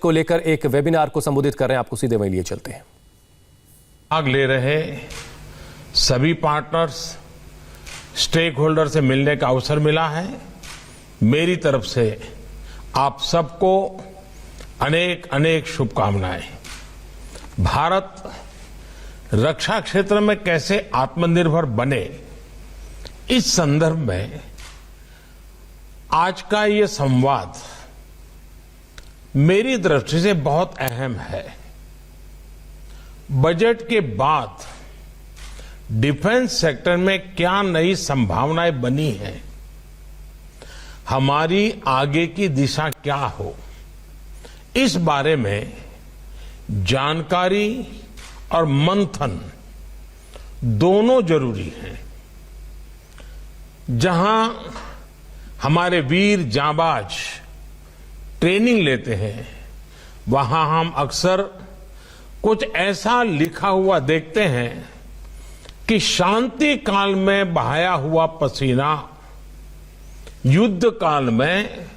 को लेकर एक वेबिनार को संबोधित कर रहे हैं। आपको सीधे वहीं लिए चलते हैं। भाग ले रहे सभी पार्टनर्स, स्टेक होल्डर से मिलने का अवसर मिला है। मेरी तरफ से आप सबको अनेक अनेक शुभकामनाएं। भारत रक्षा क्षेत्र में कैसे आत्मनिर्भर बने, इस संदर्भ में आज का ये संवाद मेरी दृष्टि से बहुत अहम है। बजट के बाद डिफेंस सेक्टर में क्या नई संभावनाएं बनी हैं, हमारी आगे की दिशा क्या हो, इस बारे में जानकारी और मंथन दोनों जरूरी हैं। जहां हमारे वीर जांबाज ट्रेनिंग लेते हैं, वहां हम अक्सर कुछ ऐसा लिखा हुआ देखते हैं कि शांति काल में बहाया हुआ पसीना युद्ध काल में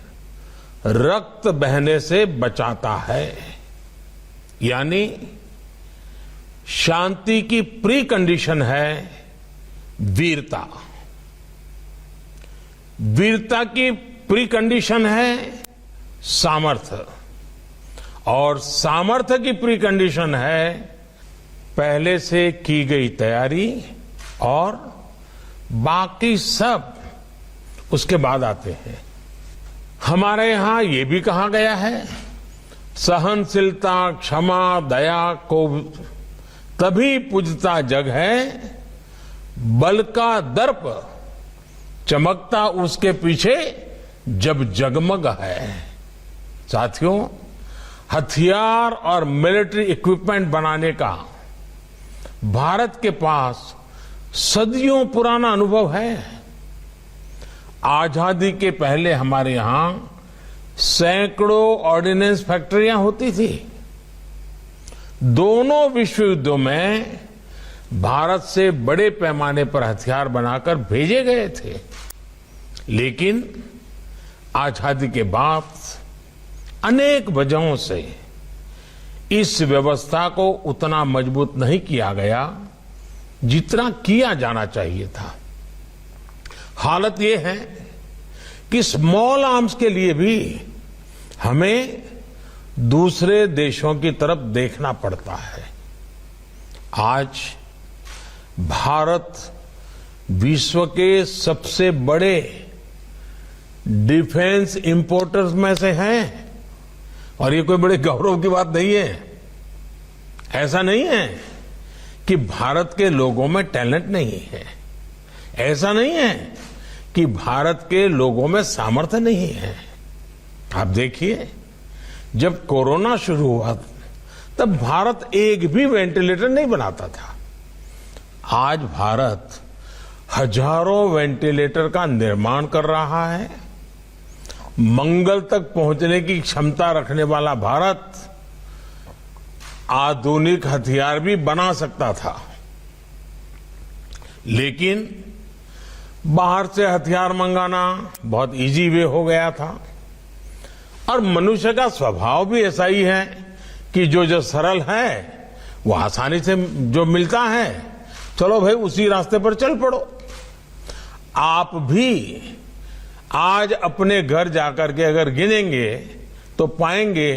रक्त बहने से बचाता है। यानी शांति की प्री कंडीशन है वीरता, वीरता की प्री कंडीशन है सामर्थ्य, और सामर्थ्य की प्री कंडीशन है पहले से की गई तैयारी, और बाकी सब उसके बाद आते हैं। हमारे यहां ये भी कहा गया है, सहनशीलता, क्षमा, दया को तभी पूजता जग है, बल का दर्प चमकता उसके पीछे जब जगमग है। साथियों, हथियार और मिलिट्री इक्विपमेंट बनाने का भारत के पास सदियों पुराना अनुभव है। आजादी के पहले हमारे यहां सैकड़ों ऑर्डिनेंस फैक्ट्रियां होती थी। दोनों विश्व युद्धों में भारत से बड़े पैमाने पर हथियार बनाकर भेजे गए थे, लेकिन आजादी के बाद अनेक वजहों से इस व्यवस्था को उतना मजबूत नहीं किया गया जितना किया जाना चाहिए था। हालत यह है कि स्मॉल आर्म्स के लिए भी हमें दूसरे देशों की तरफ देखना पड़ता है। आज भारत विश्व के सबसे बड़े डिफेंस इंपोर्टर्स में से है, और ये कोई बड़े गौरव की बात नहीं है। ऐसा नहीं है कि भारत के लोगों में टैलेंट नहीं है, ऐसा नहीं है कि भारत के लोगों में सामर्थ्य नहीं है। आप देखिए, जब कोरोना शुरू हुआ तब भारत एक भी वेंटिलेटर नहीं बनाता था। आज भारत हजारों वेंटिलेटर का निर्माण कर रहा है। मंगल तक पहुंचने की क्षमता रखने वाला भारत आधुनिक हथियार भी बना सकता था, लेकिन बाहर से हथियार मंगाना बहुत इजी वे हो गया था। और मनुष्य का स्वभाव भी ऐसा ही है कि जो सरल है वो आसानी से जो मिलता है, चलो भाई उसी रास्ते पर चल पड़ो। आप भी आज अपने घर जाकर के अगर गिनेंगे तो पाएंगे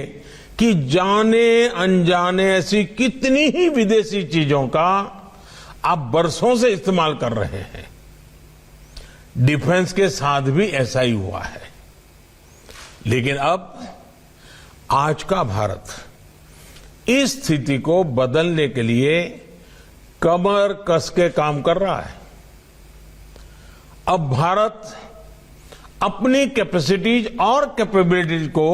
कि जाने अनजाने ऐसी कितनी ही विदेशी चीजों का आप बरसों से इस्तेमाल कर रहे हैं। डिफेंस के साथ भी ऐसा ही हुआ है। लेकिन अब आज का भारत इस स्थिति को बदलने के लिए कमर कस के काम कर रहा है। अब भारत अपनी कैपेसिटीज और कैपेबिलिटीज को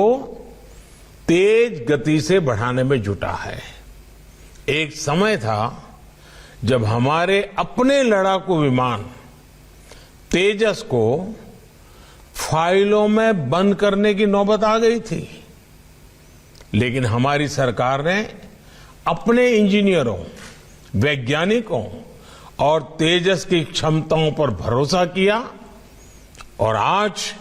तेज गति से बढ़ाने में जुटा है। एक समय था जब हमारे अपने लड़ाकू विमान तेजस को फाइलों में बंद करने की नौबत आ गई थी, लेकिन हमारी सरकार ने अपने इंजीनियरों, वैज्ञानिकों और तेजस की क्षमताओं पर भरोसा किया, और आज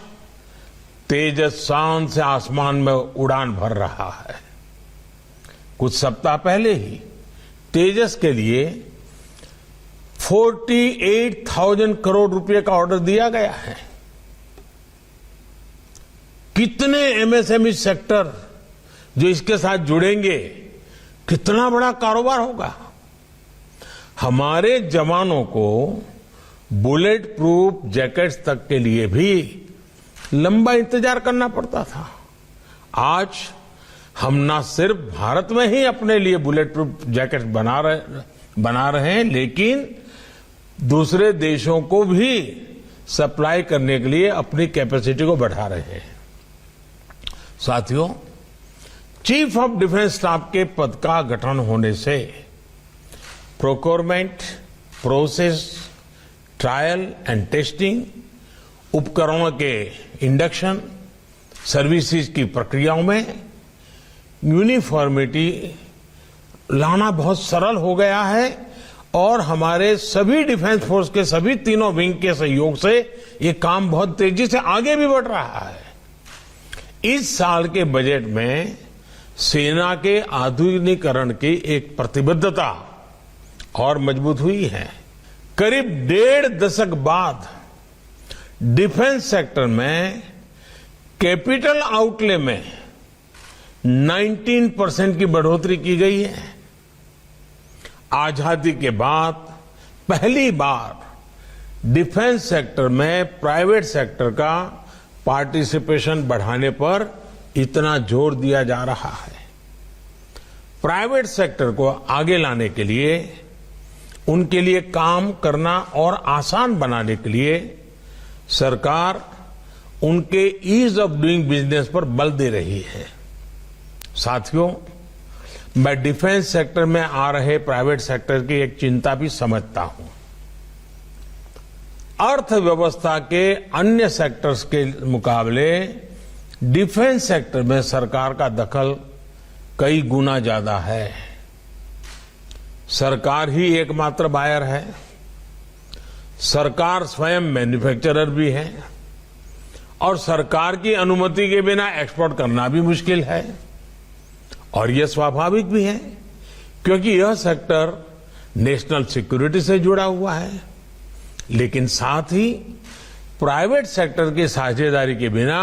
तेजस शान से आसमान में उड़ान भर रहा है। कुछ सप्ताह पहले ही तेजस के लिए 48,000 करोड़ रुपए का ऑर्डर दिया गया है। कितने एमएसएमई सेक्टर जो इसके साथ जुड़ेंगे, कितना बड़ा कारोबार होगा। हमारे जवानों को बुलेट प्रूफ जैकेट्स तक के लिए भी लंबा इंतजार करना पड़ता था। आज हम न सिर्फ भारत में ही अपने लिए बुलेट प्रूफ जैकेट्स बना रहे हैं, लेकिन दूसरे देशों को भी सप्लाई करने के लिए अपनी कैपेसिटी को बढ़ा रहे हैं। साथियों, चीफ ऑफ डिफेंस स्टाफ के पद का गठन होने से procurement, process, trial and testing, उपकरणों के इंडक्शन, सर्विसेज की प्रक्रियाओं में यूनिफॉर्मिटी लाना बहुत सरल हो गया है और हमारे सभी डिफेंस फोर्स के सभी तीनों विंग के सहयोग से ये काम बहुत तेजी से आगे भी बढ़ रहा है। इस साल के बजट में सेना के आधुनिकीकरण की एक प्रतिबद्धता और मजबूत हुई है। करीब 1.5 दशक बाद डिफेंस सेक्टर में कैपिटल आउटले में 19% की बढ़ोतरी की गई है। आजादी के बाद पहली बार डिफेंस सेक्टर में प्राइवेट सेक्टर का पार्टिसिपेशन बढ़ाने पर इतना जोर दिया जा रहा है। प्राइवेट सेक्टर को आगे लाने के लिए, उनके लिए काम करना और आसान बनाने के लिए सरकार उनके ईज ऑफ डूइंग बिजनेस पर बल दे रही है। साथियों, मैं डिफेंस सेक्टर में आ रहे प्राइवेट सेक्टर की एक चिंता भी समझता हूं। अर्थव्यवस्था के अन्य सेक्टर्स के मुकाबले डिफेंस सेक्टर में सरकार का दखल कई गुना ज्यादा है। सरकार ही एकमात्र बायर है। सरकार स्वयं मैन्युफैक्चरर भी है और सरकार की अनुमति के बिना एक्सपोर्ट करना भी मुश्किल है। और यह स्वाभाविक भी है क्योंकि यह सेक्टर नेशनल सिक्योरिटी से जुड़ा हुआ है। लेकिन साथ ही प्राइवेट सेक्टर की साझेदारी के बिना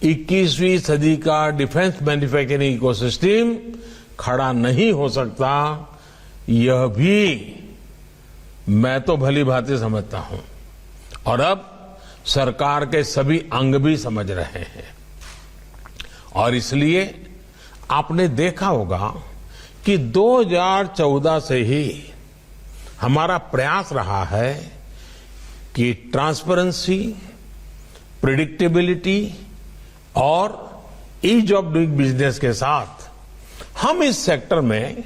21वीं सदी का डिफेंस मैन्युफैक्चरिंग इकोसिस्टम खड़ा नहीं हो सकता। यह भी मैं तो भली भांति समझता हूं और अब सरकार के सभी अंग भी समझ रहे हैं। और इसलिए आपने देखा होगा कि 2014 से ही हमारा प्रयास रहा है कि ट्रांसपेरेंसी, प्रेडिक्टेबिलिटी और ईज ऑफ डूइंग बिजनेस के साथ हम इस सेक्टर में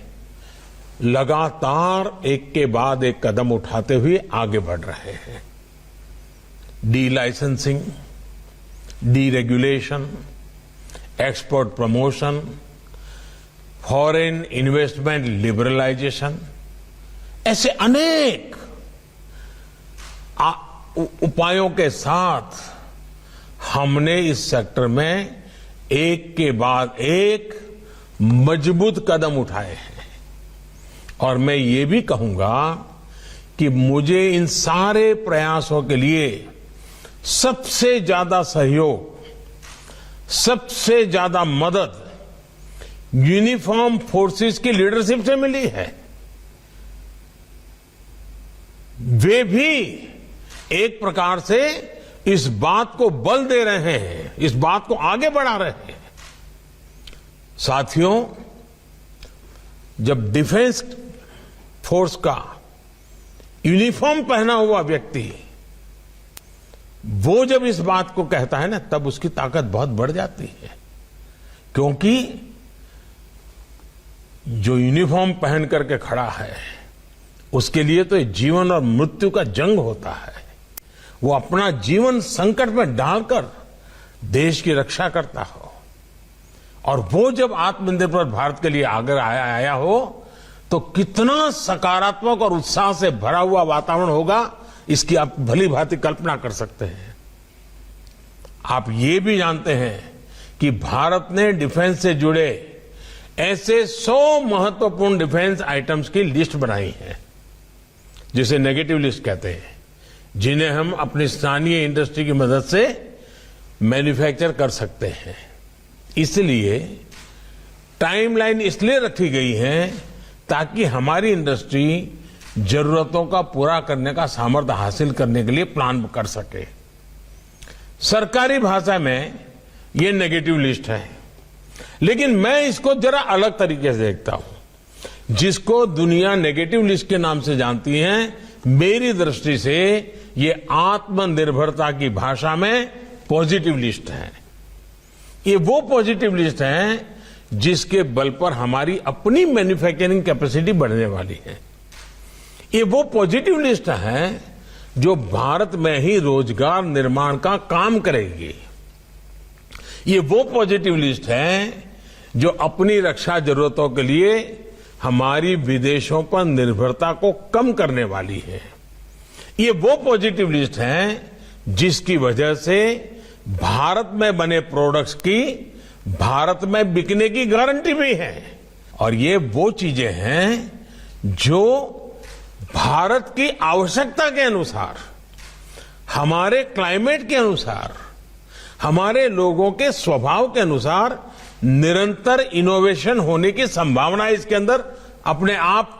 लगातार एक के बाद एक कदम उठाते हुए आगे बढ़ रहे हैं। Delicensing, deregulation, export promotion, foreign investment liberalisation, ऐसे अनेक उपायों के साथ हमने इस सेक्टर में एक के बाद एक मजबूत कदम उठाए हैं। और मैं ये भी कहूंगा कि मुझे इन सारे प्रयासों के लिए सबसे ज्यादा सहयोग, सबसे ज्यादा मदद यूनिफॉर्म फोर्सेस की लीडरशिप से मिली है। वे भी एक प्रकार से इस बात को बल दे रहे हैं, इस बात को आगे बढ़ा रहे हैं। साथियों, जब डिफेंस फोर्स का यूनिफॉर्म पहना हुआ व्यक्ति वो जब इस बात को कहता है ना, तब उसकी ताकत बहुत बढ़ जाती है। क्योंकि जो यूनिफॉर्म पहन करके खड़ा है उसके लिए तो जीवन और मृत्यु का जंग होता है। वो अपना जीवन संकट में डालकर देश की रक्षा करता हो और वो जब आत्मनिर्भर भारत के लिए आगे आया हो तो कितना सकारात्मक और उत्साह से भरा हुआ वातावरण होगा, इसकी आप भली भांति कल्पना कर सकते हैं। आप ये भी जानते हैं कि भारत ने डिफेंस से जुड़े ऐसे 100 महत्वपूर्ण डिफेंस आइटम्स की लिस्ट बनाई है, जिसे नेगेटिव लिस्ट कहते हैं, जिन्हें हम अपनी स्थानीय इंडस्ट्री की मदद से मैन्युफैक्चर कर सकते हैं। इसलिए टाइमलाइन इसलिए रखी गई है ताकि हमारी इंडस्ट्री जरूरतों का पूरा करने का सामर्थ्य हासिल करने के लिए प्लान कर सके। सरकारी भाषा में ये नेगेटिव लिस्ट है, लेकिन मैं इसको जरा अलग तरीके से देखता हूं। जिसको दुनिया नेगेटिव लिस्ट के नाम से जानती है, मेरी दृष्टि से ये आत्मनिर्भरता की भाषा में पॉजिटिव लिस्ट है। ये वो पॉजिटिव लिस्ट है जिसके बल पर हमारी अपनी मैन्युफैक्चरिंग कैपेसिटी बढ़ने वाली है। ये वो पॉजिटिव लिस्ट है जो भारत में ही रोजगार निर्माण का काम करेगी। ये वो पॉजिटिव लिस्ट है जो अपनी रक्षा जरूरतों के लिए हमारी विदेशों पर निर्भरता को कम करने वाली है। ये वो पॉजिटिव लिस्ट है जिसकी वजह से भारत में बने प्रोडक्ट्स की भारत में बिकने की गारंटी भी है। और ये वो चीजें हैं जो भारत की आवश्यकता के अनुसार, हमारे क्लाइमेट के अनुसार, हमारे लोगों के स्वभाव के अनुसार निरंतर इनोवेशन होने की संभावना इसके अंदर अपने आप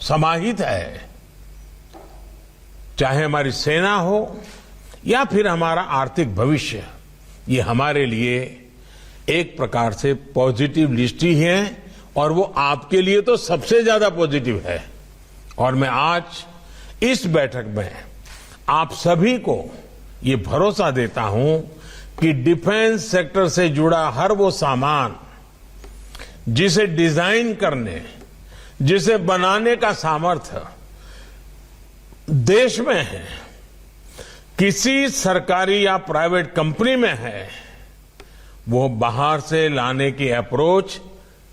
समाहित है। चाहे हमारी सेना हो या फिर हमारा आर्थिक भविष्य, ये हमारे लिए एक प्रकार से पॉजिटिव लिस्ट ही है, और वो आपके लिए तो सबसे ज्यादा पॉजिटिव है। और मैं आज इस बैठक में आप सभी को ये भरोसा देता हूं कि डिफेंस सेक्टर से जुड़ा हर वो सामान जिसे डिजाइन करने, जिसे बनाने का सामर्थ्य देश में है, किसी सरकारी या प्राइवेट कंपनी में है, वो बाहर से लाने की अप्रोच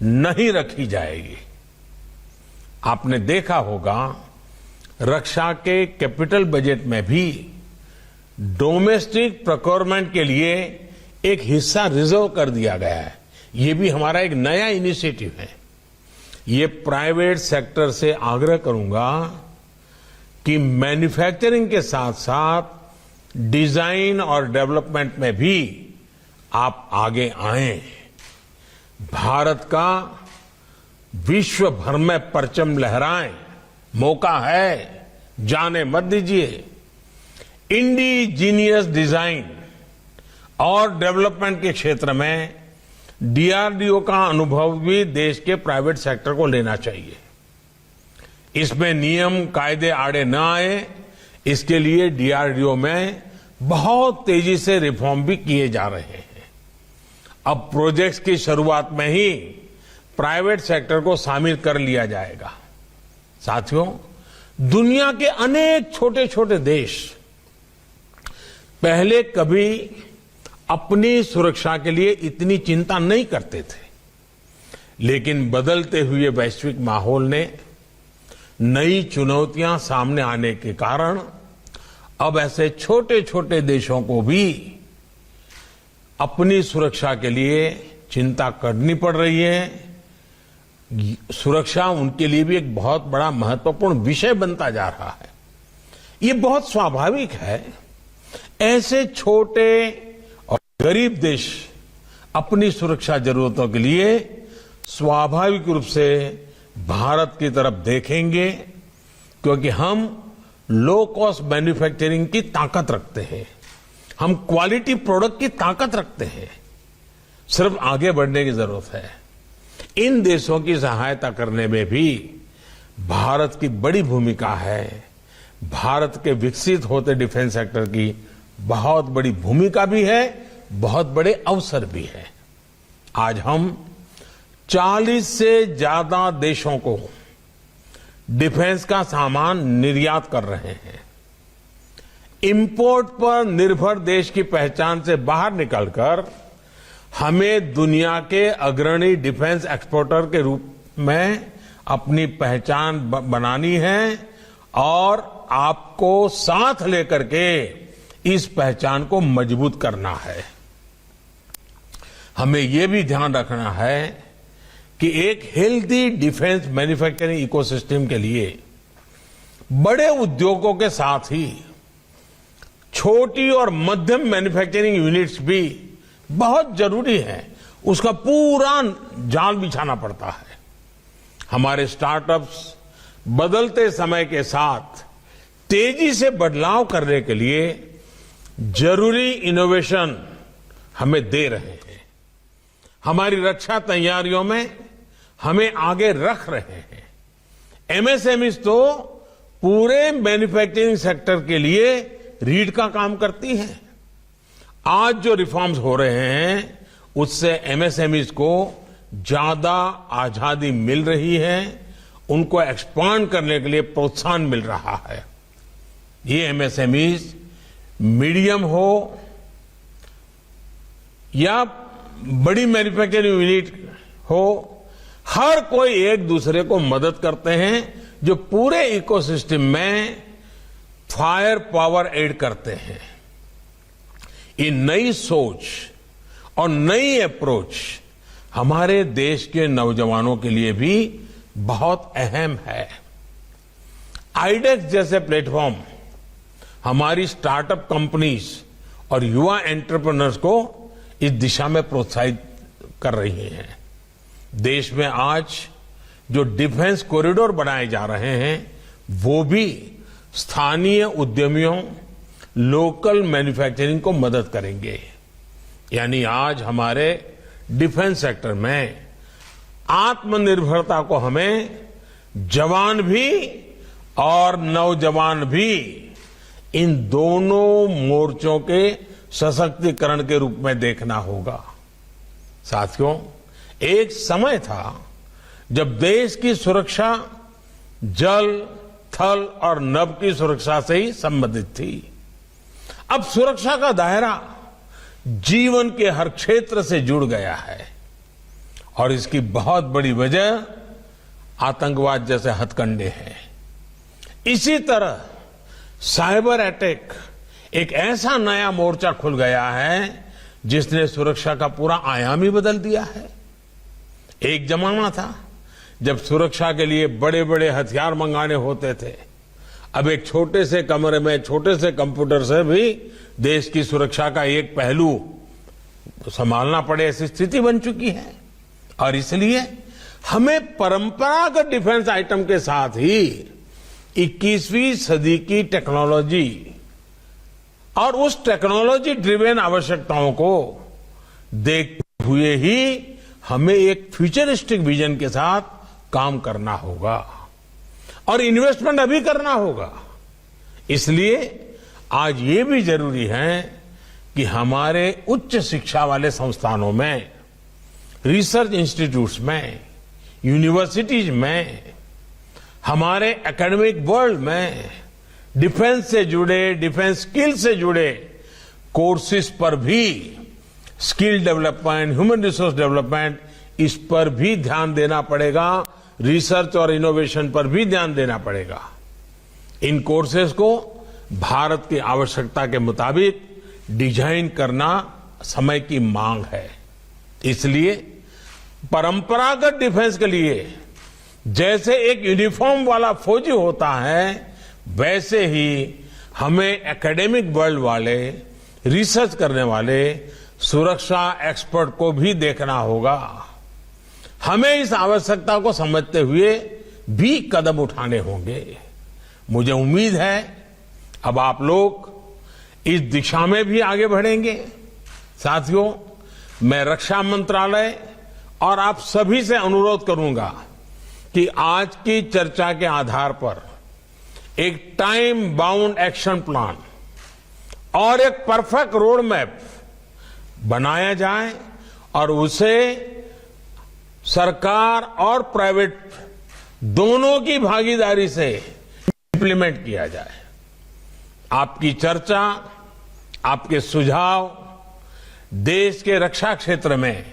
नहीं रखी जाएगी। आपने देखा होगा रक्षा के कैपिटल बजट में भी डोमेस्टिक प्रोक्योरमेंट के लिए एक हिस्सा रिजर्व कर दिया गया है। ये भी हमारा एक नया इनिशिएटिव है। ये प्राइवेट सेक्टर से आग्रह करूंगा कि मैन्युफैक्चरिंग के साथ साथ डिजाइन और डेवलपमेंट में भी आप आगे आएं। भारत का विश्व भर में परचम लहराएं, मौका है, जाने मत दीजिए। इंडिजीनियस डिजाइन और डेवलपमेंट के क्षेत्र में डीआरडीओ का अनुभव भी देश के प्राइवेट सेक्टर को लेना चाहिए। इसमें नियम कायदे आड़े न आए, इसके लिए डीआरडीओ में बहुत तेजी से रिफॉर्म भी किए जा रहे हैं। अब प्रोजेक्ट्स की शुरुआत में ही प्राइवेट सेक्टर को शामिल कर लिया जाएगा। साथियों, दुनिया के अनेक छोटे छोटे देश पहले कभी अपनी सुरक्षा के लिए इतनी चिंता नहीं करते थे, लेकिन बदलते हुए वैश्विक माहौल ने, नई चुनौतियां सामने आने के कारण अब ऐसे छोटे छोटे देशों को भी अपनी सुरक्षा के लिए चिंता करनी पड़ रही है। सुरक्षा उनके लिए भी एक बहुत बड़ा महत्वपूर्ण विषय बनता जा रहा है। ये बहुत स्वाभाविक है। ऐसे छोटे और गरीब देश अपनी सुरक्षा जरूरतों के लिए स्वाभाविक रूप से भारत की तरफ देखेंगे, क्योंकि हम लो कॉस्ट मैन्युफैक्चरिंग की ताकत रखते हैं, हम क्वालिटी प्रोडक्ट की ताकत रखते हैं। सिर्फ आगे बढ़ने की जरूरत है। इन देशों की सहायता करने में भी भारत की बड़ी भूमिका है। भारत के विकसित होते डिफेंस सेक्टर की बहुत बड़ी भूमिका भी है, बहुत बड़े अवसर भी है। आज हम 40 से ज्यादा देशों को डिफेंस का सामान निर्यात कर रहे हैं। इंपोर्ट पर निर्भर देश की पहचान से बाहर निकलकर हमें दुनिया के अग्रणी डिफेंस एक्सपोर्टर के रूप में अपनी पहचान बनानी है और आपको साथ लेकर के इस पहचान को मजबूत करना है। हमें यह भी ध्यान रखना है कि एक हेल्दी डिफेंस मैन्युफैक्चरिंग इकोसिस्टम के लिए बड़े उद्योगों के साथ ही छोटी और मध्यम मैन्युफैक्चरिंग यूनिट्स भी बहुत जरूरी है। उसका पूरा जाल बिछाना पड़ता है। हमारे स्टार्टअप्स बदलते समय के साथ तेजी से बदलाव करने के लिए जरूरी इनोवेशन हमें दे रहे हैं। हमारी रक्षा तैयारियों में हमें आगे रख रहे हैं। एमएसएमई तो पूरे मैन्युफैक्चरिंग सेक्टर के लिए रीढ़ का काम करती है। आज जो रिफॉर्म्स हो रहे हैं उससे एमएसएमईज को ज्यादा आजादी मिल रही है, उनको एक्सपांड करने के लिए प्रोत्साहन मिल रहा है। ये एमएसएमईज मीडियम हो या बड़ी मैन्युफैक्चरिंग यूनिट हो, हर कोई एक दूसरे को मदद करते हैं, जो पूरे इकोसिस्टम में फायर पावर ऐड करते हैं। ये नई सोच और नई अप्रोच हमारे देश के नौजवानों के लिए भी बहुत अहम है। आईडेक्स जैसे प्लेटफॉर्म हमारी स्टार्टअप कंपनीज और युवा एंटरप्रेन्योर्स को इस दिशा में प्रोत्साहित कर रही हैं। देश में आज जो डिफेंस कॉरिडोर बनाए जा रहे हैं वो भी स्थानीय उद्यमियों, लोकल मैन्युफैक्चरिंग को मदद करेंगे। यानी आज हमारे डिफेंस सेक्टर में आत्मनिर्भरता को हमें जवान भी और नौजवान भी, इन दोनों मोर्चों के सशक्तिकरण के रूप में देखना होगा। साथियों, एक समय था जब देश की सुरक्षा जल, थल और नभ की सुरक्षा से ही संबंधित थी। अब सुरक्षा का दायरा जीवन के हर क्षेत्र से जुड़ गया है और इसकी बहुत बड़ी वजह आतंकवाद जैसे हथकंडे हैं। इसी तरह साइबर अटैक एक ऐसा नया मोर्चा खुल गया है जिसने सुरक्षा का पूरा आयाम ही बदल दिया है। एक जमाना था जब सुरक्षा के लिए बड़े बड़े हथियार मंगाने होते थे। अब एक छोटे से कमरे में छोटे से कंप्यूटर से भी देश की सुरक्षा का एक पहलू संभालना पड़े, ऐसी स्थिति बन चुकी है। और इसलिए हमें परंपरागत डिफेंस आइटम के साथ ही 21वीं सदी की टेक्नोलॉजी और उस टेक्नोलॉजी ड्रिवेन आवश्यकताओं को देखते हुए ही हमें एक फ्यूचरिस्टिक विजन के साथ काम करना होगा और इन्वेस्टमेंट अभी करना होगा। इसलिए आज ये भी जरूरी है कि हमारे उच्च शिक्षा वाले संस्थानों में, रिसर्च इंस्टीट्यूट्स में, यूनिवर्सिटीज में, हमारे एकेडमिक वर्ल्ड में डिफेंस से जुड़े, डिफेंस स्किल से जुड़े कोर्सेज पर भी skill development, human resource development, इस पर भी ध्यान देना पड़ेगा। रिसर्च और इनोवेशन पर भी ध्यान देना पड़ेगा। इन कोर्सेज को भारत की आवश्यकता के मुताबिक डिजाइन करना समय की मांग है। इसलिए परंपरागत डिफेंस के लिए जैसे एक यूनिफॉर्म वाला फौजी होता है, वैसे ही हमें एकेडमिक वर्ल्ड वाले, रिसर्च करने वाले, सुरक्षा एक्सपर्ट को भी देखना होगा। हमें इस आवश्यकता को समझते हुए भी कदम उठाने होंगे। मुझे उम्मीद है अब आप लोग इस दिशा में भी आगे बढ़ेंगे। साथियों, मैं रक्षा मंत्रालय और आप सभी से अनुरोध करूंगा कि आज की चर्चा के आधार पर एक टाइम बाउंड एक्शन प्लान और एक परफेक्ट रोड मैप बनाया जाए और उसे सरकार और प्राइवेट दोनों की भागीदारी से इंप्लीमेंट किया जाए। आपकी चर्चा, आपके सुझाव देश के रक्षा क्षेत्र में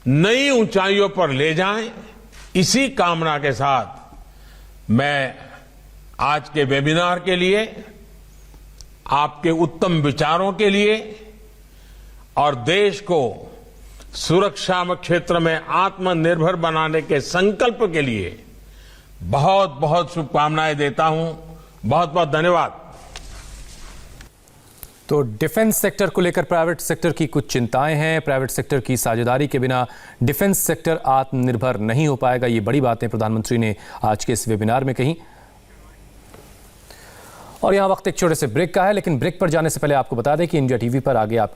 नई ऊंचाइयों पर ले जाएं, इसी कामना के साथ मैं आज के वेबिनार के लिए आपके उत्तम विचारों के लिए और देश को सुरक्षा क्षेत्र में आत्मनिर्भर बनाने के संकल्प के लिए बहुत बहुत शुभकामनाएं देता हूं। बहुत बहुत धन्यवाद। तो डिफेंस सेक्टर को लेकर प्राइवेट सेक्टर की कुछ चिंताएं हैं। प्राइवेट सेक्टर की साझेदारी के बिना डिफेंस सेक्टर आत्मनिर्भर नहीं हो पाएगा। ये बड़ी बातें प्रधानमंत्री ने आज के इस वेबिनार में कही। और यहां वक्त एक छोटे से ब्रेक का है, लेकिन ब्रेक पर जाने से पहले आपको बता दें कि इंडिया टीवी पर आगे आप